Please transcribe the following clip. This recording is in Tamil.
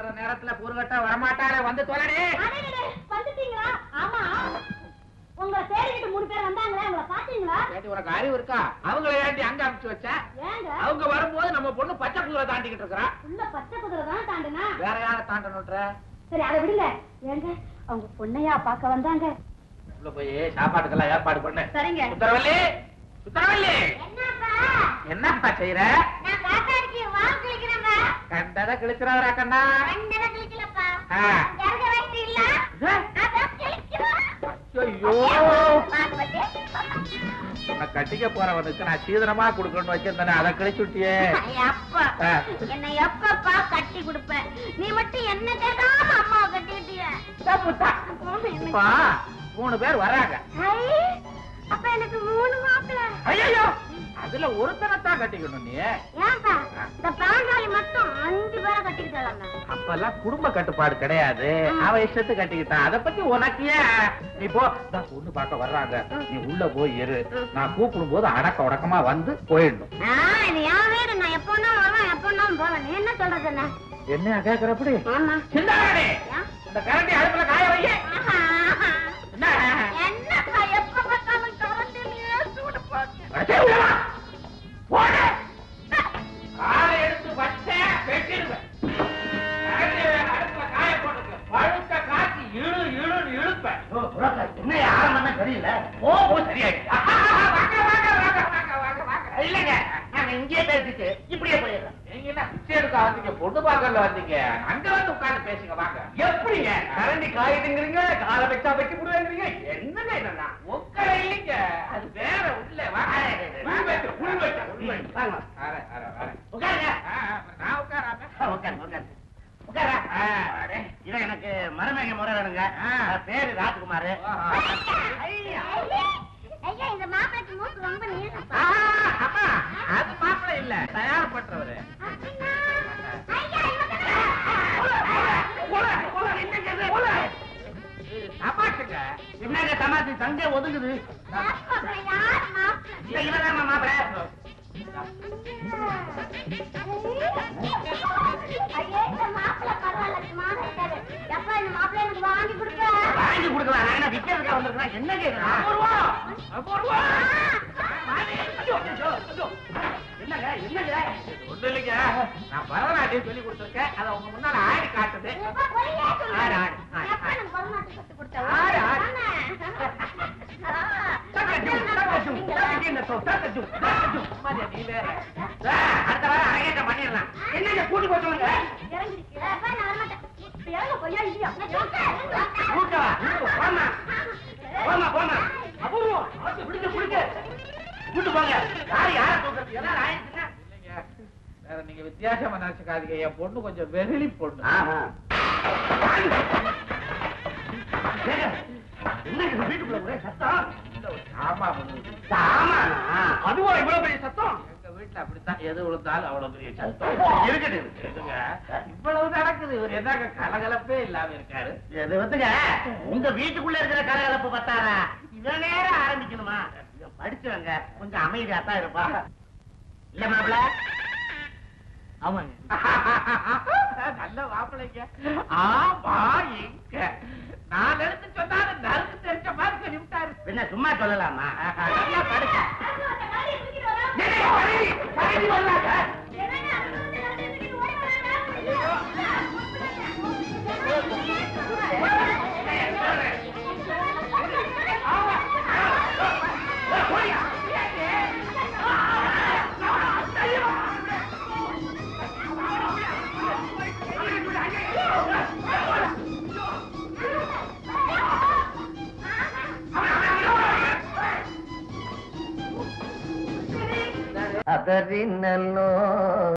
வர நேரத்துல கூறுகட்ட வரமாட்டாளே வந்து தொலைடி. வந்துட்டீங்களா? ஆமா, உங்க தேடிட்டு 3 பேர் வந்தாங்களே, அவங்கள பாத்தீங்களா? ஏண்டி உனக்கு அறிவு இருக்கா? அவங்கள ஏண்டி அங்க அனுப்பிச்சு வச்ச? அவங்க வரும்போது நம்ம பொண்ணு பச்சை குதிரை தாண்டிக்கிட்டு இருக்கா. உள்ள பச்சை குதிரை தான் தாண்டுனா வேற யார தாண்டணும்ன்ற? சரி அதை விடுங்க. ஏங்க அவங்க பொண்ணையா பார்க்க வந்தாங்க. உள்ள போய் சாப்பாட்டுக்கெல்லாம் ஏற்பாடு பண்ணு. சரிங்க. சுத்தரவல்லி, சுத்தரவல்லி, என்னப்பா செய்யற? நான் காத்தாடிக்கு வால் கிழிக்கிறேன்ப்பா. கண்டத கிழிக்கிறவரா கண்ணா? கண்டத கிழிக்கலப்பா. ஜர்க வைத்து இல்ல அத கிழிக்கிறேன். ஐயோ, உன்னை கட்டிக்க போறவனுக்கு நான் சீதனமா கொடுக்கணும்னு வச்சிருந்தேன், அதை கிழிச்சுட்டியே. அப்பா என்ன எப்பப்பா கட்டி கொடுப்பேன்? நீ மட்டும் என்ன கேட்காம அம்மாவை கட்டிக்கிட்டிய. 3 பேர் வராங்க. அப்ப எனக்கு 3 மாப்பிள்ளை. ஐயோ, அதுல ஒருத்தனத்தான் கட்டிக்கணும் நீ. ஏன்பா இந்த பாஞ்சாலி மட்டும் 5 பேரை கட்டிக்கிட்டாங்க. அப்பெல்லாம் குடும்ப கட்டுப்பாடு கிடையாது, அவ இஷ்டத்து கட்டிக்கிட்டான். அத பத்தி உனக்கு ஏன்? நீ போ, பொண்ணு பார்க்க வர்றாங்க, நீ உள்ள போய் இரு. நான் கூப்பிடும் போது அடக்க உடக்கமா வந்து போயிடணும். இது என் வீடு, நான் எப்போனா வருவேன், எப்போனா போவேன். நீ என்ன சொல்றது? என்ன கேக்குறப்படி? சிந்தாடே, இந்த கரண்டி அடுப்புல காய வைய. என்னப்பா எப்ப பார்த்தாலும் கரண்டிலேயே சூடு போட்டு போடு. காலை எடுத்து வச்ச வெட்டிடுவேன். அடுப்புல காய போட்டுக்க, பழுத்த காய்ச்சி இழு இழுன்னு இழுப்பேன். என்ன யாரும் தெரியல. போ சரியாயிடுச்சு. இல்லங்க, நாங்க இங்கே பேசிட்டு இப்படியே போயிடலாம். நீங்க என்ன பிச்சை எடுக்க வந்தீங்க? பொண்ணு பார்க்கல வந்தீங்க, அங்க வந்து உட்கார்ந்து பேசுங்க வாங்க. எப்படிங்க கரண்டி காயுதுங்கிறீங்க, காலை வச்சா வைக்க முடியாதுங்கிறீங்க? என்னங்க என்னன்னா உட்கார இல்லைங்க, அது வேற. உள்ள வாங்க, நான் உட்கார. இவன் எனக்கு மருமகன் முறை வேணுங்க. பேரு ராஜ்குமார். இந்த மாப்பிளைக்கு மூக்கு ரொம்ப நீளம். அது மாப்பிள்ளை இல்ல, தயார் பண்றவரு. சமாட்டுங்க. என்னங்க சமாத்தி? சண்டே ஒதுங்குது. இவதான் மாப்பிள்ளை. வாங்கி கொடுக்கலாம். விக்கிறதுக்கு வந்திருக்கா? என்ன கேட்கலாம்? ஒண்ணு இல்லைங்க, நான் பரதநாட்டியம் சொல்லி கொடுத்துருக்கேன், அதை உங்க முன்னால ஆடி காட்டுது. அடுத்த வாரம் அரங்கேற்றம் பண்ணிடலாம். என்னங்க கூட்டி போச்சுங்க? நீங்க வித்தியாசமா நினைச்சுக்காதீங்க, என் பொண்ணு கொஞ்சம் வெகுளி பொண்ணு. வீட்டுக்குள்ள ஒரே சத்தம். அதுவா இவ்வளவு பெரிய சத்தம்? எங்க வீட்டுல அப்படித்தான், எது விழுந்தாலும் அவ்வளவு பெரிய சத்தம். இருக்குங்க, இவ்வளவு நடக்குது. இவர் என்னங்க கலகலப்பே இல்லாம இருக்காரு? எது வந்துங்க, உங்க வீட்டுக்குள்ள இருக்கிற கலகலப்பு பத்தாரா? இவ்வளவு நேரம் ஆரம்பிக்கணுமா? படிச்சவங்க கொஞ்சம் அமைதியா தான் இருப்பா. இல்ல மாப்பிள்ள? ஆமாங்க, நல்ல மாப்பிள்ளைங்க. ஆமா, எங்க நான் எடுத்து சொன்னாலும் நறுக்கு தெரிஞ்ச மாதிரி சொல்லி விட்டாரு. என்ன சும்மா சொல்லலாமா? நல்லா படிச்ச ಅದರಿನಲ್ಲೋ